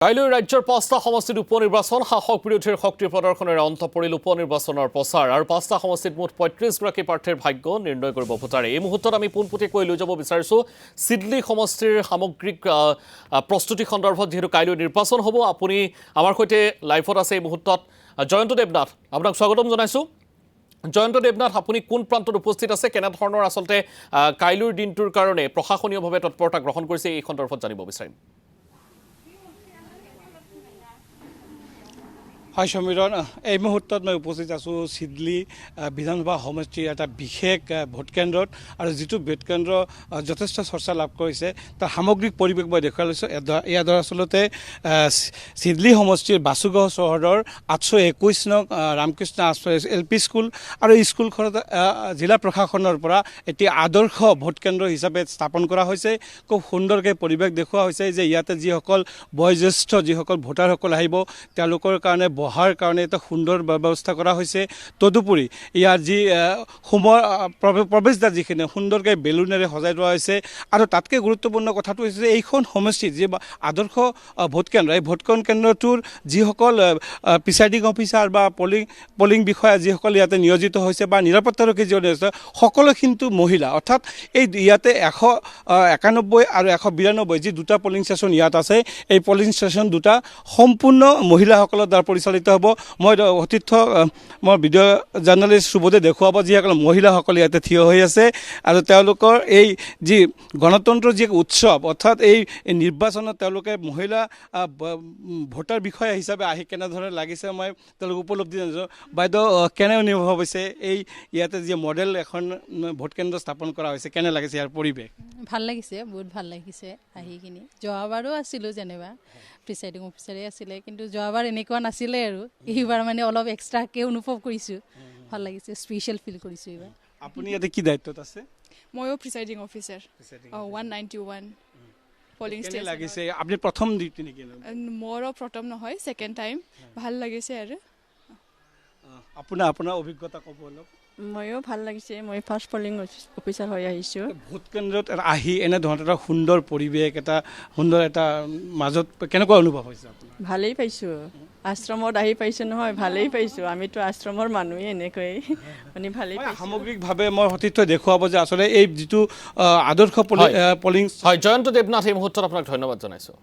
কাইলৈ ৰাজ্যৰ ৫টা সমষ্টিত উপনিৰ্বাচন শাসক বিৰোধীৰ শক্তি প্ৰদৰ্শনেৰে অন্ত পৰিল উপনিৰ্বাচনৰ প্ৰচাৰ আৰু ৫টা সমষ্টিত মুঠ ৩৫গৰাকী প্ৰাৰ্থীৰ ভাগ্য নিৰ্ণয় কৰিব ভোটাৰে। এই মুহূৰ্তত আমি পোনপটীয়াকৈ লৈ যাব বিচাৰিছোঁ চিডলি সমষ্টিৰ সামগ্ৰিক প্ৰস্তুতি সন্দৰ্ভত যিহেতু কাইলৈ নিৰ্বাচন হ'ব। আপুনি আমাৰ সৈতে লাইভত আছে এই মুহূৰ্তত। জয়ন্ত দেৱনাথ, আপোনাক স্বাগতম জনাইছোঁ। জয়ন্ত দেৱনাথ, আপুনি কোন প্ৰান্তত উপস্থিত আছে, কেনেধৰণৰ আচলতে কাইলৈৰ দিনটোৰ কাৰণে প্ৰশাসনীয়ভাৱে তৎপৰতা গ্ৰহণ কৰিছে এই সন্দৰ্ভত জানিব বিচাৰিম। হয় সমীৰণ, এই মুহূৰ্তত মই উপস্থিত আছোঁ চিডলি বিধানসভা সমষ্টিৰ এটা বিশেষ ভোটকেন্দ্ৰত আৰু যিটো ভোটকেন্দ্ৰ যথেষ্ট চৰ্চা লাভ কৰিছে তাৰ সামগ্ৰিক পৰিৱেশ মই দেখুৱাই লৈছোঁ। ইয়াৰ আচলতে চিডলি সমষ্টিৰ বাসুগাঁও চহৰৰ ৮২১ নং ৰামকৃষ্ণ আশ্ৰয় LP স্কুল আৰু এই স্কুলখনত জিলা প্ৰশাসনৰ পৰা এটি আদৰ্শ ভোটকেন্দ্ৰ হিচাপে স্থাপন কৰা হৈছে। খুব সুন্দৰকৈ পৰিৱেশ দেখুওৱা হৈছে যে ইয়াতে যিসকল বয়োজ্যেষ্ঠ যিসকল ভোটাৰসকল আহিব তেওঁলোকৰ কাৰণে বহাৰ কাৰণে এটা সুন্দৰ ব্যৱস্থা কৰা হৈছে। তদুপৰি ইয়াৰ যি প্ৰৱেশদ্বাৰ যিখিনি সুন্দৰকৈ বেলুনেৰে সজাই লোৱা হৈছে আৰু তাতকৈ গুৰুত্বপূৰ্ণ কথাটো হৈছে যে এইখন সমষ্টিত যি আদৰ্শ ভোটকেন্দ্ৰ, এই ভোটকৰণ কেন্দ্ৰটোৰ যিসকল প্ৰিচাইডিং অফিচাৰ বা পলিং বিষয়া যিসকল ইয়াতে নিয়োজিত হৈছে বা নিৰাপত্তাৰক্ষী যিসকল আছে সকলো কিন্তু মহিলা। অৰ্থাৎ এই ইয়াতে ১৯১ আৰু ১৯২ যি দুটা পলিং ষ্টেচন ইয়াত আছে, এই পলিং ষ্টেচন দুটা সম্পূৰ্ণ মহিলাসকলৰ দ্বাৰা পৰিচালিত হ'ব। মই অতিথ্য মই ভিডিঅ' জাৰ্নেলিষ্ট সুবোধে দেখুৱাব যিসকল মহিলাসকল ইয়াতে থিয় হৈ আছে আৰু তেওঁলোকৰ এই যি গণতন্ত্ৰৰ যি উৎসৱ, অৰ্থাৎ এই নিৰ্বাচনত তেওঁলোকে মহিলা ভোটাৰ বিষয়া হিচাপে আহি কেনেধৰণে লাগিছে মই তেওঁলোক উপলব্ধি জানিছোঁ। বাইদেউ, কেনে অনুভৱ হৈছে এই ইয়াতে যি মডেল এখন ভোটকেন্দ্ৰ স্থাপন কৰা হৈছে, কেনে লাগিছে ইয়াৰ পৰিৱেশ? ভাল লাগিছে, বহুত ভাল লাগিছে আহি কিনি। যোৱাবাৰো আছিলোঁ যেনিবা প্ৰিচাইডিং অফিচাৰে আছিলে, কিন্তু যোৱাবাৰ এনেকুৱা নাছিলে আৰু এইবাৰ মানে অলপ এক্সট্ৰাকৈ অনুভৱ কৰিছোঁ। ভাল লাগিছে, স্পেচিয়েল ফিল কৰিছোঁ এইবাৰ। আপুনি ইয়াতে কি দায়িত্বত আছে? ময়ো প্ৰিচাইডিং অফিচাৰ 191 পলিং ষ্টেচন লাগিছে। আপুনি প্ৰথম ডিউটি নেকি? মোৰো প্ৰথম নহয়, ছেকেণ্ড টাইম। ভাল লাগিছে আৰু আপোনাৰ অভিজ্ঞতা ক'ব অলপ। ময়ো ভাল লাগিছে, মই ফাৰ্ষ্ট পলিং অফিচাৰ হৈ আহিছোঁ। ভোটকেন্দ্ৰত আহি এনেধৰণৰ এটা সুন্দৰ পৰিৱেশ, এটা সুন্দৰ এটা মাজত কেনেকুৱা অনুভৱ হৈছে আপোনাৰ? ভালেই পাইছোঁ, আশ্ৰমত আহি পাইছোঁ নহয়, ভালেই পাইছোঁ। আমিতো আশ্ৰমৰ মানুহে এনেকৈ মানে ভালেই পাইছোঁ। সামগ্ৰিকভাৱে মই সতীৰ্থ দেখুৱাব যে আচলতে এই যিটো আদৰ্শ পলিং। হয়, জয়ন্ত দেৱনাথ, এই মুহূৰ্তত আপোনাক ধন্যবাদ জনাইছোঁ।